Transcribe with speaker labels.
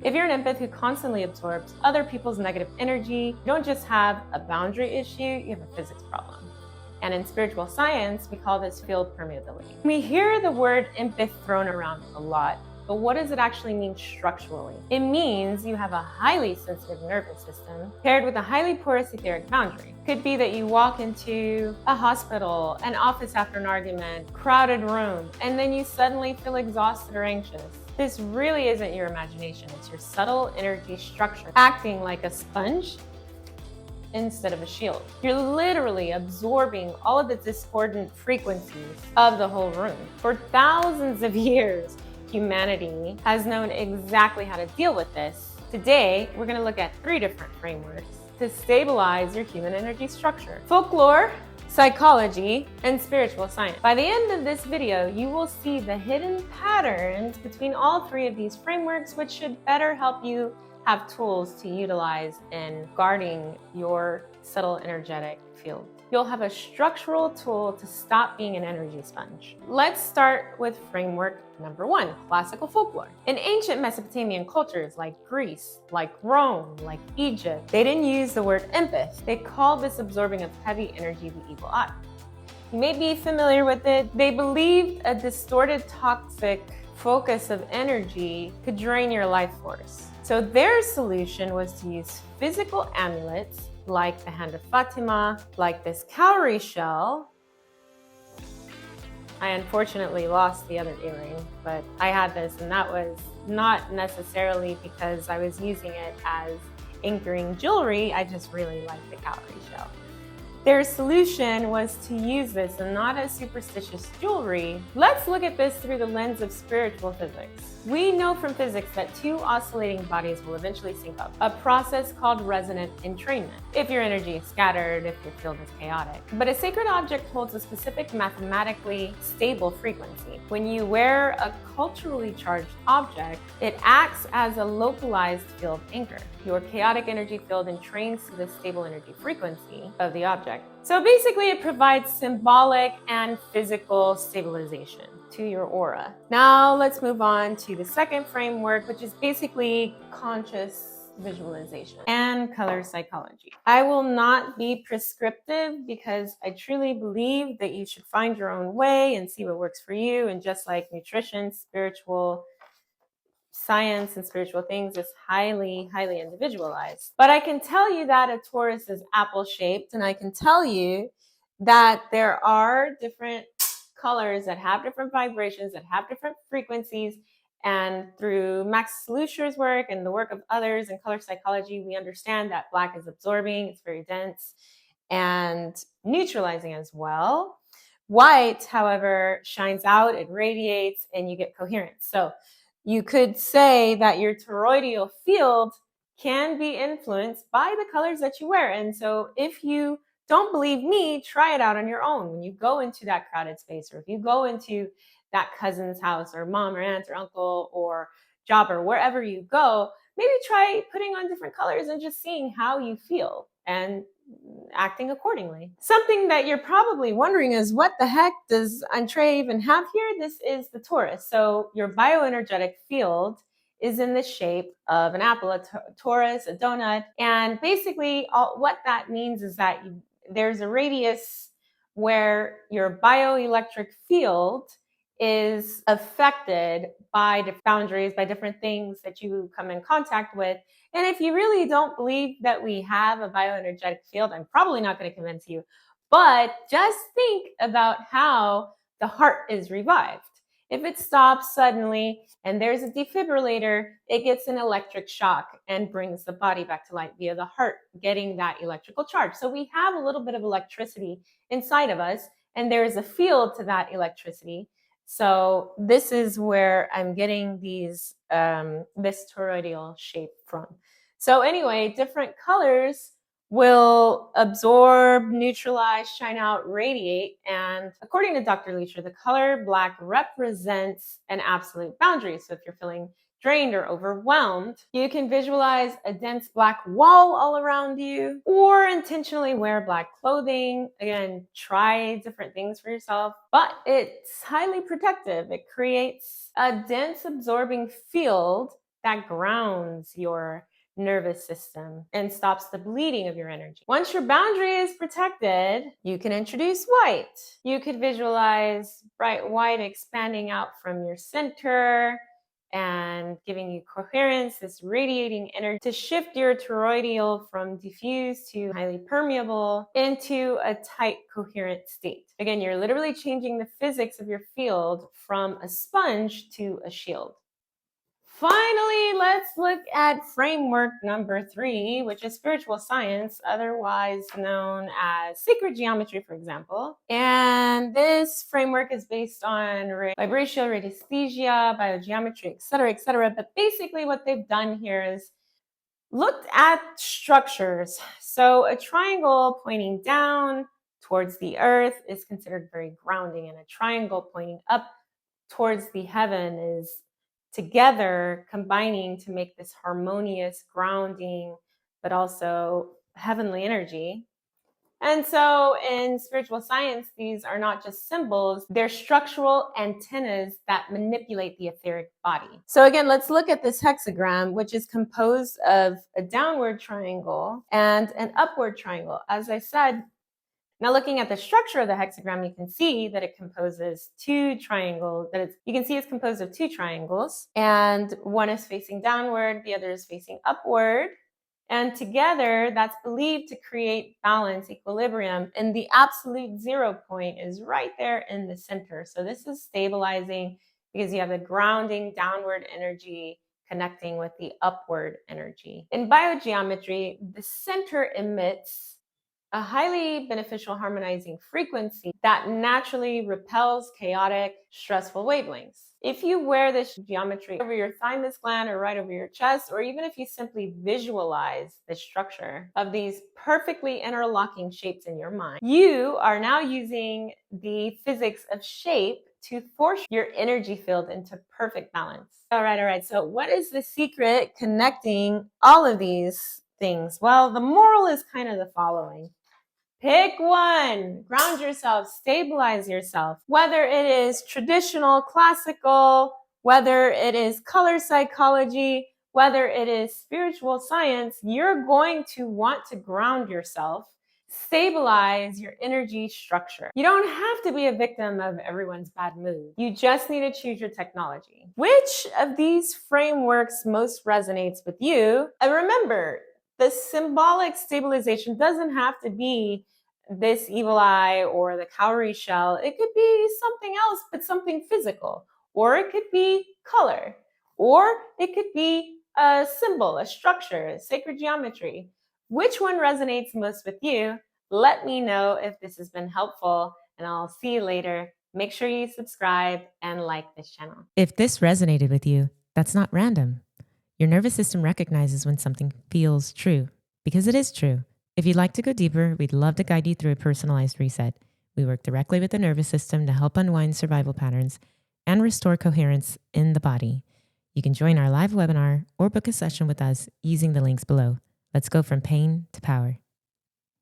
Speaker 1: If you're an empath who constantly absorbs other people's negative energy, you don't just have a boundary issue, you have a physics problem. And in spiritual science, we call this field permeability. We hear the word empath thrown around a lot, but what does it actually mean structurally? It means you have a highly sensitive nervous system paired with a highly porous etheric boundary. Could be that you walk into a hospital, an office after an argument, crowded room, and then you suddenly feel exhausted or anxious. This really isn't your imagination, it's your subtle energy structure acting like a sponge instead of a shield. You're literally absorbing all of the discordant frequencies of the whole room. For thousands of years, humanity has known exactly how to deal with this. Today, we're going to look at 3 different frameworks to stabilize your human energy structure: folklore, psychology, and spiritual science. By the end of this video, you will see the hidden patterns between all 3 of these frameworks, which should better help you have tools to utilize in guarding your subtle energetic field. You'll have a structural tool to stop being an energy sponge. Let's start with framework number 1, classical folklore. In ancient Mesopotamian cultures like Greece, like Rome, like Egypt, they didn't use the word empath. They called this absorbing of heavy energy the evil eye. You may be familiar with it. They believed a distorted, toxic focus of energy could drain your life force. So their solution was to use physical amulets like the Hand of Fatima, like this cowrie shell. I unfortunately lost the other earring, but I had this, and that was not necessarily because I was using it as anchoring jewelry. I just really liked the cowrie shell. Their solution was to use this and not as superstitious jewelry. Let's look at this through the lens of spiritual physics. We know from physics that 2 oscillating bodies will eventually sync up, a process called resonant entrainment, if your energy is scattered, if your field is chaotic. But a sacred object holds a specific mathematically stable frequency. When you wear a culturally charged object, it acts as a localized field anchor. Your chaotic energy field entrains to the stable energy frequency of the object. So basically, it provides symbolic and physical stabilization to your aura. Now let's move on to the second framework, which is basically conscious visualization and color psychology. I will not be prescriptive because I truly believe that you should find your own way and see what works for you. And just like nutrition, spiritual science and spiritual things is highly individualized. But I can tell you that a Taurus is apple shaped, and I can tell you that there are different colors that have different vibrations, that have different frequencies. And through Max Lusher's work and the work of others in color psychology, we understand that black is absorbing, it's very dense and neutralizing as well. White, however, shines out, it radiates, and you get coherence. So you could say that your toroidal field can be influenced by the colors that you wear. And so if you don't believe me, try it out on your own. When you go into that crowded space, or if you go into that cousin's house or mom or aunt or uncle or job or wherever you go, maybe try putting on different colors and just seeing how you feel and acting accordingly. Something that you're probably wondering is, what the heck does Entree even have here? This is the Taurus. So your bioenergetic field is in the shape of an apple, a torus, a donut. And basically what that means is that there's a radius where your bioelectric field is affected by the boundaries, by different things that you come in contact with. And if you really don't believe that we have a bioenergetic field, I'm probably not going to convince you, but just think about how the heart is revived. If it stops suddenly and there's a defibrillator, it gets an electric shock and brings the body back to life via the heart getting that electrical charge. So we have a little bit of electricity inside of us, and there is a field to that electricity. So this is where I'm getting these this toroidal shape from. So anyway, different colors will absorb, neutralize, shine out, radiate. And according to Dr. Leisher, the color black represents an absolute boundary. So if you're feeling drained or overwhelmed, you can visualize a dense black wall all around you, or intentionally wear black clothing. Again, try different things for yourself, but it's highly protective. It creates a dense absorbing field that grounds your nervous system and stops the bleeding of your energy. Once your boundary is protected, you can introduce white. You could visualize bright white expanding out from your center and giving you coherence, this radiating energy to shift your toroidal from diffuse to highly permeable into a tight, coherent state. Again, you're literally changing the physics of your field from a sponge to a shield. Finally, let's look at framework number 3, which is spiritual science, otherwise known as sacred geometry, for example. And this framework is based on vibrational radiesthesia, biogeometry, etc., etc. But basically what they've done here is looked at structures. So a triangle pointing down towards the earth is considered very grounding, and a triangle pointing up towards the heaven is together combining to make this harmonious grounding, but also heavenly energy. And so in spiritual science, these are not just symbols, they're structural antennas that manipulate the etheric body. So again, let's look at this hexagram, which is composed of a downward triangle and an upward triangle. As I said, now looking at the structure of the hexagram, you can see that it composes two triangles, you can see it's composed of two triangles, and one is facing downward, the other is facing upward. And together, that's believed to create balance, equilibrium, and the absolute 0 point is right there in the center. So this is stabilizing because you have the grounding downward energy connecting with the upward energy. In biogeometry, the center emits a highly beneficial harmonizing frequency that naturally repels chaotic, stressful wavelengths. If you wear this geometry over your thymus gland or right over your chest, or even if you simply visualize the structure of these perfectly interlocking shapes in your mind, you are now using the physics of shape to force your energy field into perfect balance. All right. So what is the secret connecting all of these things? Well, the moral is kind of the following. Pick one, ground yourself, stabilize yourself. Whether it is traditional, classical, whether it is color psychology, whether it is spiritual science, you're going to want to ground yourself, stabilize your energy structure. You don't have to be a victim of everyone's bad mood. You just need to choose your technology. Which of these frameworks most resonates with you? And remember, the symbolic stabilization doesn't have to be this evil eye or the cowrie shell. It could be something else, but something physical. Or it could be color. Or it could be a symbol, a structure, a sacred geometry. Which one resonates most with you? Let me know if this has been helpful, and I'll see you later. Make sure you subscribe and like this channel.
Speaker 2: If this resonated with you, that's not random. Your nervous system recognizes when something feels true, because it is true. If you'd like to go deeper, we'd love to guide you through a personalized reset. We work directly with the nervous system to help unwind survival patterns and restore coherence in the body. You can join our live webinar or book a session with us using the links below. Let's go from pain to power.